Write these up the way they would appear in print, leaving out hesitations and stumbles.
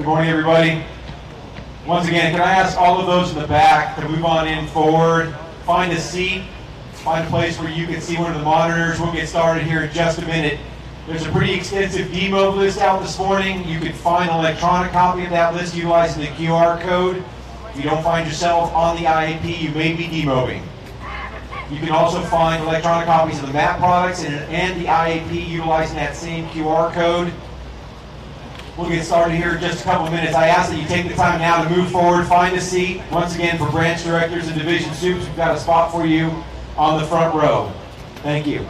Good morning, everybody. Once again, can I ask all of those in the back to move on in forward, find a seat, find a place where you can see one of the monitors. We'll get started here in just a minute. There's a pretty extensive demo list out this morning. You can find an electronic copy of that list utilizing the QR code. If you don't find yourself on the IAP, you may be demoing. You can also find electronic copies of the MAP products and the IAP utilizing that same QR code. We'll get started here in just a couple of minutes. I ask that you take the time now to move forward, find a seat. Once again, for branch directors and division soups, we've got a spot for you on the front row. Thank you.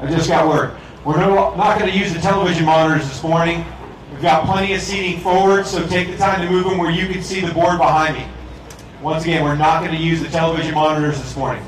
I just got word. We're not going to use the television monitors this morning. We've got plenty of seating forward, so take the time to move them where you can see the board behind me. Once again, we're not going to use the television monitors this morning.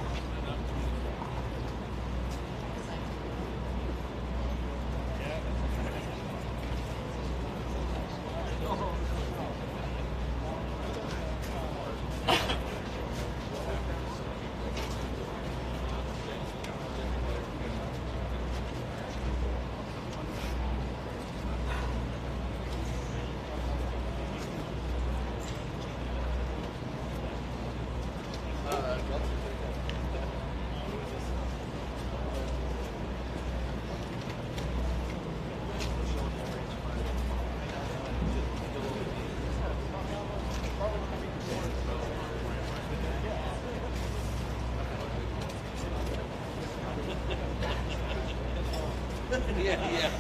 Yeah.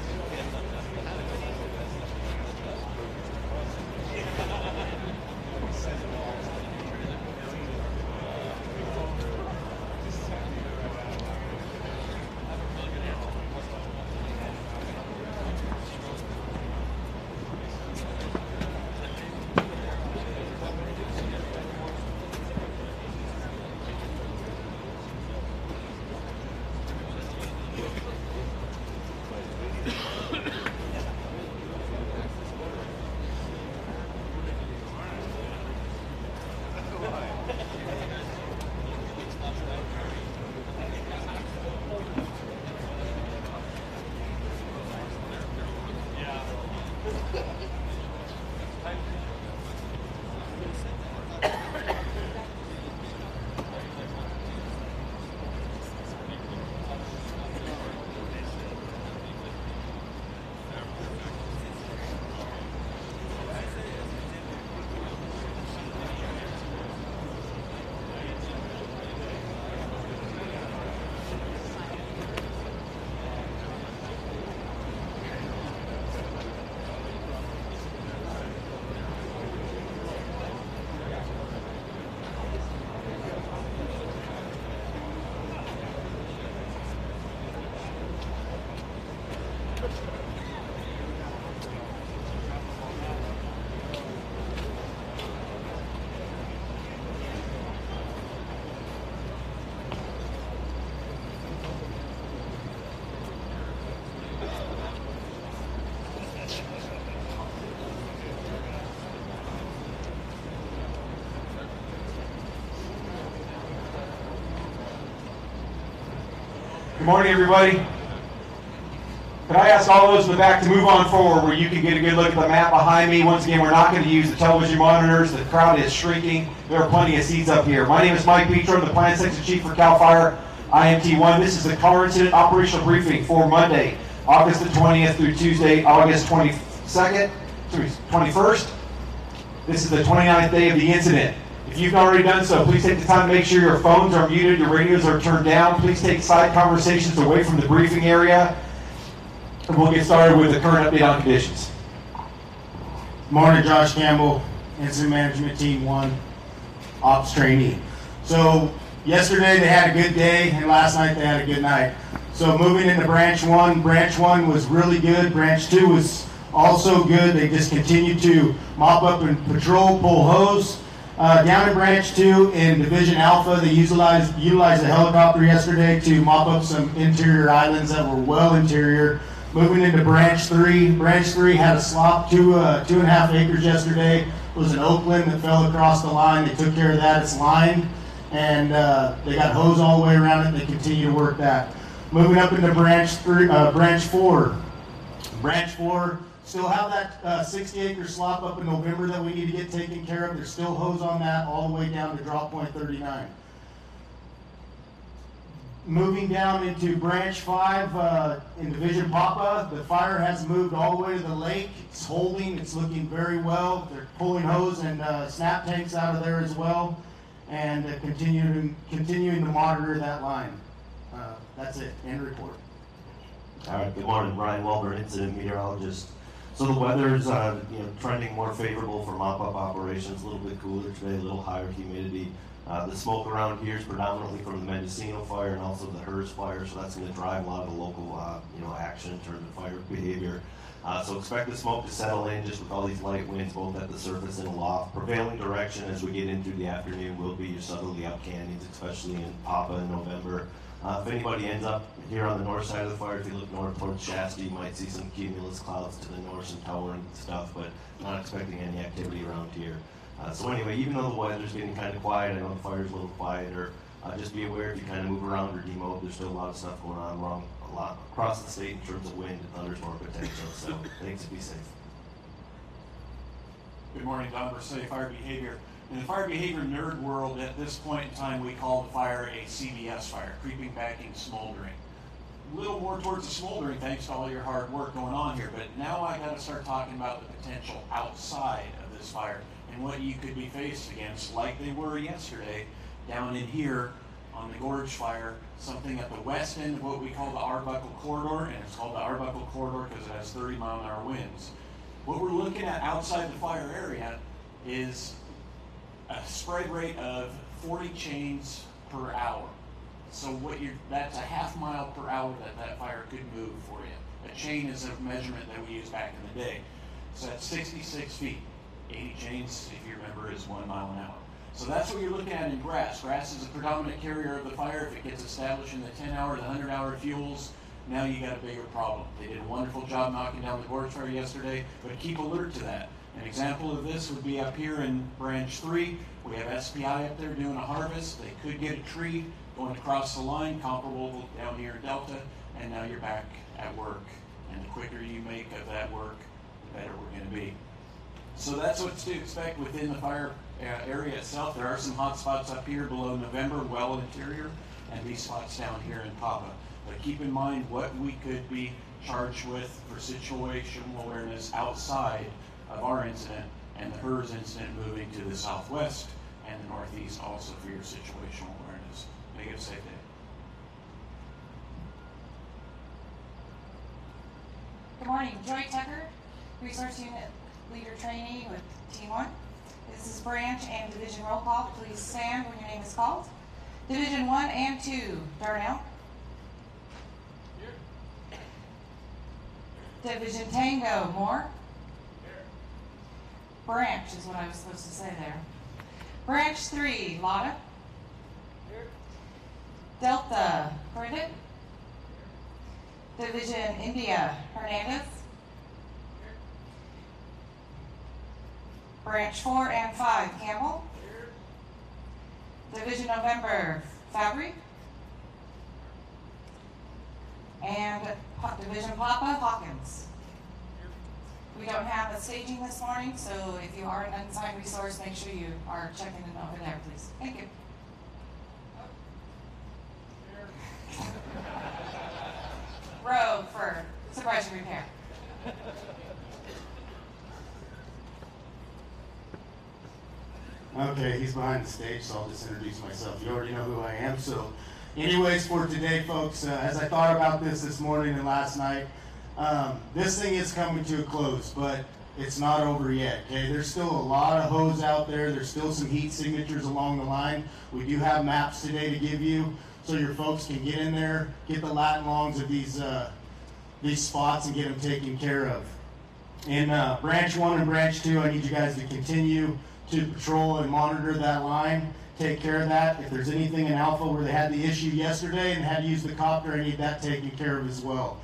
Good morning, everybody. Could I ask all those in the back to move on forward where you can get a good look at the map behind me? Once again, we're not going to use the television monitors. The crowd is shrinking. There are plenty of seats up here. My name is Mike Petro. I'm the Plant Section Chief for CAL FIRE IMT1. This is the CARR Incident Operational Briefing for Monday, August the 20th through Tuesday, August 21st. This is the 29th day of the incident. If you've not already done so, please take the time to make sure your phones are muted, your radios are turned down. Please take side conversations away from the briefing area. And we'll get started with the current update on conditions. Morning, Josh Campbell, Incident Management Team 1, Ops Trainee. So yesterday they had a good day, and last night they had a good night. So moving into Branch 1 was really good. Branch 2 was also good. They just continued to mop up and patrol, pull hose. Down in Branch 2 in Division Alpha, they utilized a helicopter yesterday to mop up some interior islands that were well interior. Moving into Branch 3 had a slop, 2.5 acres yesterday. It was an oak limb that fell across the line. They took care of that. It's lined, and they got hose all the way around it. They continue to work that. Moving up into Branch 4. Branch 4 still have that 60-acre slop up in November that we need to get taken care of. There's still hose on that all the way down to drop point 39. Moving down into Branch 5 in Division Papa, the fire has moved all the way to the lake. It's holding, it's looking very well. They're pulling hose and snap tanks out of there as well, and continuing to monitor that line. That's it, end report. All right, good morning, Brian Welber, incident meteorologist. So the weather's trending more favorable for mop-up operations, a little bit cooler today, a little higher humidity. The smoke around here is predominantly from the Mendocino fire and also the Hers fire, so that's going to drive a lot of the local action in terms of fire behavior. So expect the smoke to settle in just with all these light winds, both at the surface and aloft. Prevailing direction as we get into the afternoon will be your southerly up canyons, especially in Papa in November. If anybody ends up here on the north side of the fire, if you look north towards Shasta, you might see some cumulus clouds to the north, some towering stuff, but not expecting any activity around here. So anyway, even though the weather's getting kind of quiet, I know the fire's a little quieter, just be aware if you kind of move around or demote, there's still a lot of stuff going on a lot across the state in terms of wind and thunderstorm potential, so thanks, be safe. Good morning, Don Bersay, Fire Behavior. In the fire behavior nerd world, at this point in time, we call the fire a CBS fire, creeping, backing, smoldering. A little more towards the smoldering thanks to all your hard work going on here, but now I got to start talking about the potential outside of this fire and what you could be faced against, like they were yesterday down in here on the Gorge Fire, something at the west end of what we call the Arbuckle Corridor, and it's called the Arbuckle Corridor because it has 30-mile-an-hour winds. What we're looking at outside the fire area is a spread rate of 40 chains per hour. So that's a half mile per hour that fire could move for you. A chain is a measurement that we used back in the day. So that's 66 feet. 80 chains, if you remember, is 1 mile an hour. So that's what you're looking at in grass. Grass is a predominant carrier of the fire. If it gets established in the 10-hour to 100-hour fuels, now you got a bigger problem. They did a wonderful job knocking down the Gorge Fire yesterday, but keep alert to that. An example of this would be up here in Branch 3. We have SPI up there doing a harvest. They could get a tree going across the line, comparable down here in Delta, and now you're back at work. And the quicker you make of that work, the better we're going to be. So that's what to expect within the fire area itself. There are some hot spots up here below November, well interior, and these spots down here in Papa. But keep in mind what we could be charged with for situational awareness outside of our incident and the Hers incident moving to the southwest and the northeast also for your situational awareness. Make it a safe day. Good morning, Joy Tucker, Resource Unit Leader Trainee with Team 1. This is branch and division roll call. Please stand when your name is called. Division 1 and 2, turn out. Division Tango, Moore. Branch is what I was supposed to say there. Branch 3, Lotta. Delta, Bridget. Division India, Hernandez. Branch 4 and 5, Campbell. Division November, Fabry. And Division Papa Hawkins. We don't have a staging this morning, so if you are an unassigned resource, make sure you are checking in over there, please. Thank you. Rogue for suppression repair. Okay, he's behind the stage, so I'll just introduce myself. You already know who I am. So anyways, for today, folks, as I thought about this morning and last night, this thing is coming to a close, but it's not over yet, okay? There's still a lot of hose out there. There's still some heat signatures along the line. We do have maps today to give you, so your folks can get in there, get the lat and longs of these spots and get them taken care of. In branch 1 and branch 2, I need you guys to continue to patrol and monitor that line, take care of that. If there's anything in Alpha where they had the issue yesterday and had to use the copter, I need that taken care of as well.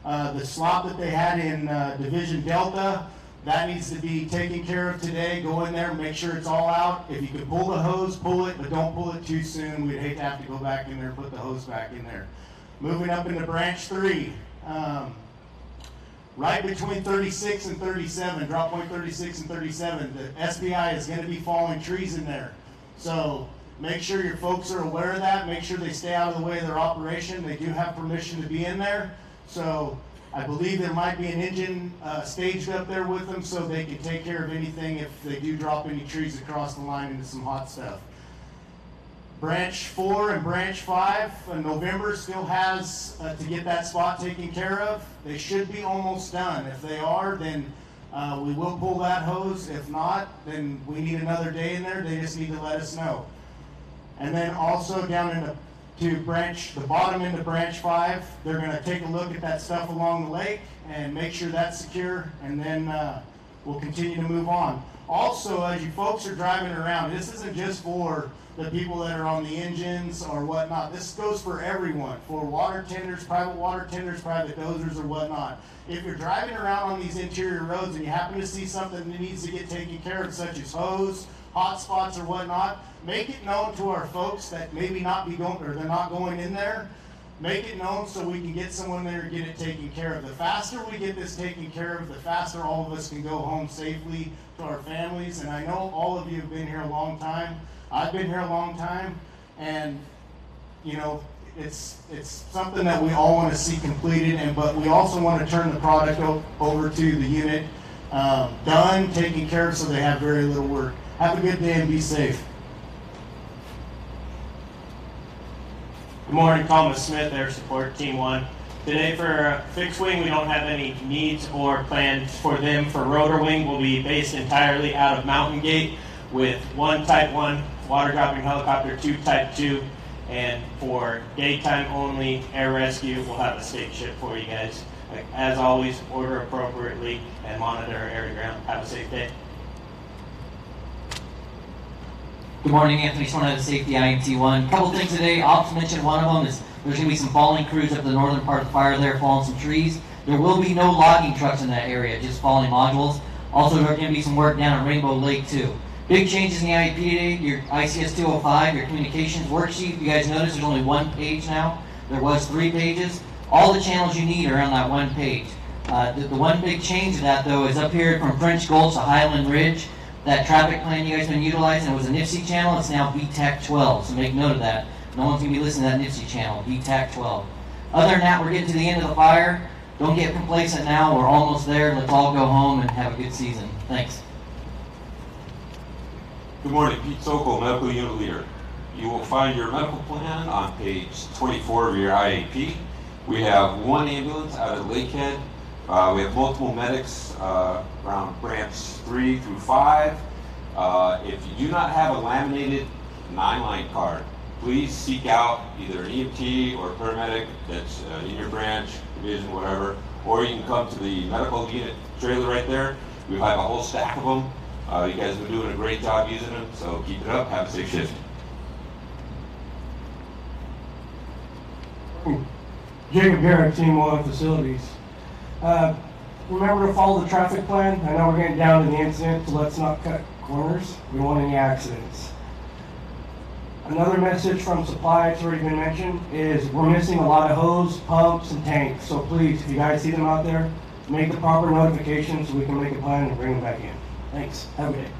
The slop that they had in Division Delta, that needs to be taken care of today. Go in there, make sure it's all out. If you can pull the hose, pull it, but don't pull it too soon. We'd hate to have to go back in there and put the hose back in there. Moving up into branch 3, right between 36 and 37, drop point 36 and 37, the SBI is going to be falling trees in there. So make sure your folks are aware of that. Make sure they stay out of the way of their operation. They do have permission to be in there. So I believe there might be an engine staged up there with them so they can take care of anything if they do drop any trees across the line into some hot stuff. Branch 4 and branch 5 in November still has to get that spot taken care of. They should be almost done. If they are, then we will pull that hose. If not, then we need another day in there. They just need to let us know. And then also down into the bottom end of branch 5, they're going to take a look at that stuff along the lake and make sure that's secure, and then we'll continue to move on. Also, as you folks are driving around, this isn't just for the people that are on the engines or whatnot. This goes for everyone, for water tenders, private dozers or whatnot. If you're driving around on these interior roads and you happen to see something that needs to get taken care of, such as hose, hot spots or whatnot, make it known to our folks that maybe not be going, or they're not going in there. Make it known so we can get someone there to get it taken care of. The faster we get this taken care of, the faster all of us can go home safely to our families. And I know all of you have been here a long time. I've been here a long time, and you know, it's something that we all want to see completed, but we also want to turn the product over to the unit done, taken care of, so they have very little work. Have a good day and be safe. Good morning, Thomas Smith, Air Support Team 1. Today for fixed wing, we don't have any needs or plans for them. For rotor wing, we'll be based entirely out of Mountain Gate with one Type 1 water dropping helicopter, 2 Type 2, and for daytime only air rescue, we'll have a state ship for you guys. As always, order appropriately and monitor air to ground. Have a safe day. Good morning, Anthony Swan of Safety IMT1. Couple things today. Ops mentioned one of them is there's going to be some falling crews up the northern part of the fire there, falling some trees. There will be no logging trucks in that area, just falling modules. Also, there's going to be some work down at Rainbow Lake, too. Big changes in the IEP today. Your ICS 205, your communications worksheet. You guys notice there's only one page now. There was 3 pages. All the channels you need are on that one page. The one big change to that, though, is up here from French Gulch to Highland Ridge. That traffic plan you guys have been utilizing, it was a NIFC channel, it's now VTAC 12, so make note of that. No one's going to be listening to that NIFC channel, VTAC 12. Other than that, we're getting to the end of the fire. Don't get complacent now, we're almost there. Let's all go home and have a good season. Thanks. Good morning, Pete Sokol, Medical Unit Leader. You will find your medical plan on page 24 of your IAP. We have 1 ambulance out at Lakehead. We have multiple medics around branch 3 through 5. If you do not have a laminated 9-line card, please seek out either an EMT or a paramedic that's in your branch, division, whatever, or you can come to the medical unit trailer right there. We have a whole stack of them. You guys have been doing a great job using them, so keep it up. Have a safe shift. Jacob Garrett, Team 1 Facilities. Remember to follow the traffic plan. I know we're getting down to the incident, so let's not cut corners. We don't want any accidents. Another message from supply, it's already been mentioned, is we're missing a lot of hose, pumps, and tanks. So please, if you guys see them out there, make the proper notifications so we can make a plan and bring them back in. Thanks. Have a good day.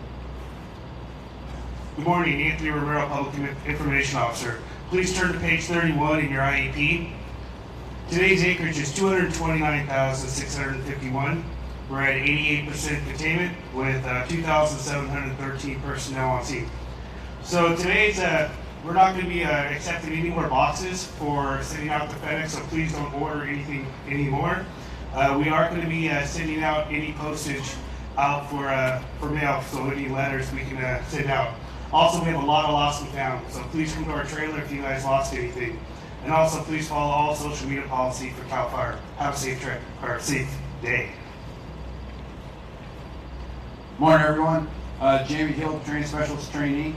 Good morning, Anthony Romero, Public Information Officer. Please turn to page 31 in your IEP. Today's acreage is 229,651. We're at 88% containment with 2,713 personnel on scene. So today's, we're not going to be accepting any more boxes for sending out to FedEx, so please don't order anything anymore. We are going to be sending out any postage out for mail, so any letters we can send out. Also, we have a lot of lost and found, so please come to our trailer if you guys lost anything. And also, please follow all social media policy for CAL FIRE. Have a safe trip, or safe day. Morning, everyone. Jamie Hill, Training Specialist Trainee.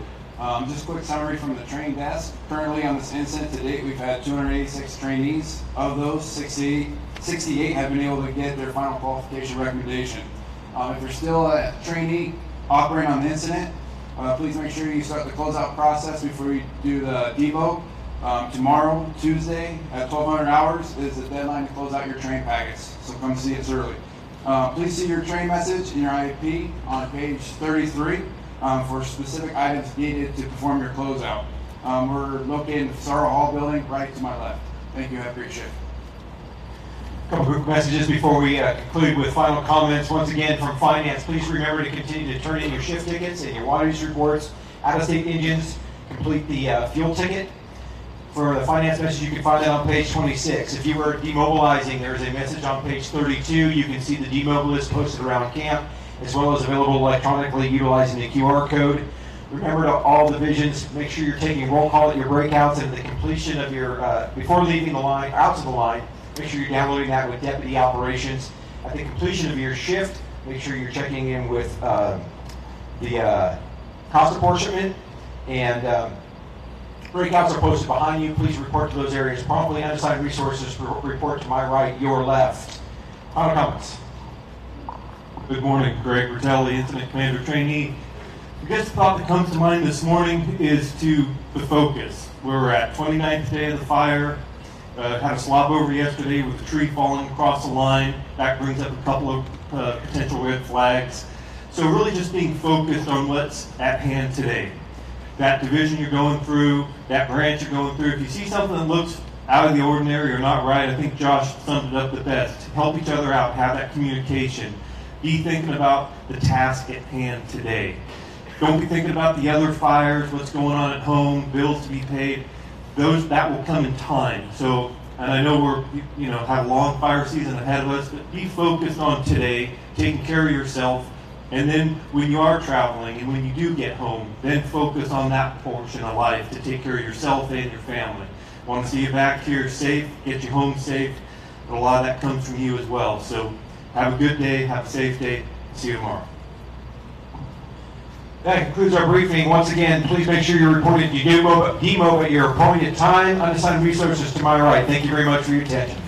Just a quick summary from the training desk. Currently on this incident to date, we've had 286 trainees. Of those, 68 have been able to get their final qualification recommendation. If you're still a trainee operating on the incident, please make sure you start the closeout process before you do the demo. Tomorrow, Tuesday, at 1200 hours is the deadline to close out your train packets, so come see us early. Please see your train message in your IEP on page 33 for specific items needed to perform your closeout. We're located in the Sorrow Hall building right to my left. Thank you. Have a great shift. A couple quick messages before we conclude with final comments. Once again, from finance, please remember to continue to turn in your shift tickets and your water use reports. Out-of-state engines, complete the fuel ticket. For the finance message, you can find that on page 26. If you were demobilizing, there's a message on page 32. You can see the demobilist posted around camp, as well as available electronically utilizing the QR code. Remember to all divisions, make sure you're taking roll call at your breakouts and the completion of your, before leaving the line, out to the line. Make sure you're downloading that with deputy operations. At the completion of your shift, make sure you're checking in with the cost apportionment, and breakouts are posted behind you. Please report to those areas promptly. Unassigned resources report to my right, your left. Final comments. Good morning, Greg Bertelli, Incident Commander Trainee. I guess the thought that comes to mind this morning is to the focus. We're at 29th day of the fire. Had a slob over yesterday with a tree falling across the line. That brings up a couple of potential red flags. So really just being focused on what's at hand today. That division you're going through, that branch you're going through, if you see something that looks out of the ordinary or not right, I think Josh summed it up the best. Help each other out, have that communication. Be thinking about the task at hand today. Don't be thinking about the other fires, what's going on at home, bills to be paid. That will come in time. So, and I know we're, have a long fire season ahead of us, but be focused on today, taking care of yourself, and then when you are traveling and when you do get home, then focus on that portion of life to take care of yourself and your family. Want to see you back here safe, get you home safe, but a lot of that comes from you as well. So have a good day, have a safe day, see you tomorrow. That concludes our briefing. Once again, please make sure you're reporting to demo at your appointed time. Unassigned resources to my right. Thank you very much for your attention.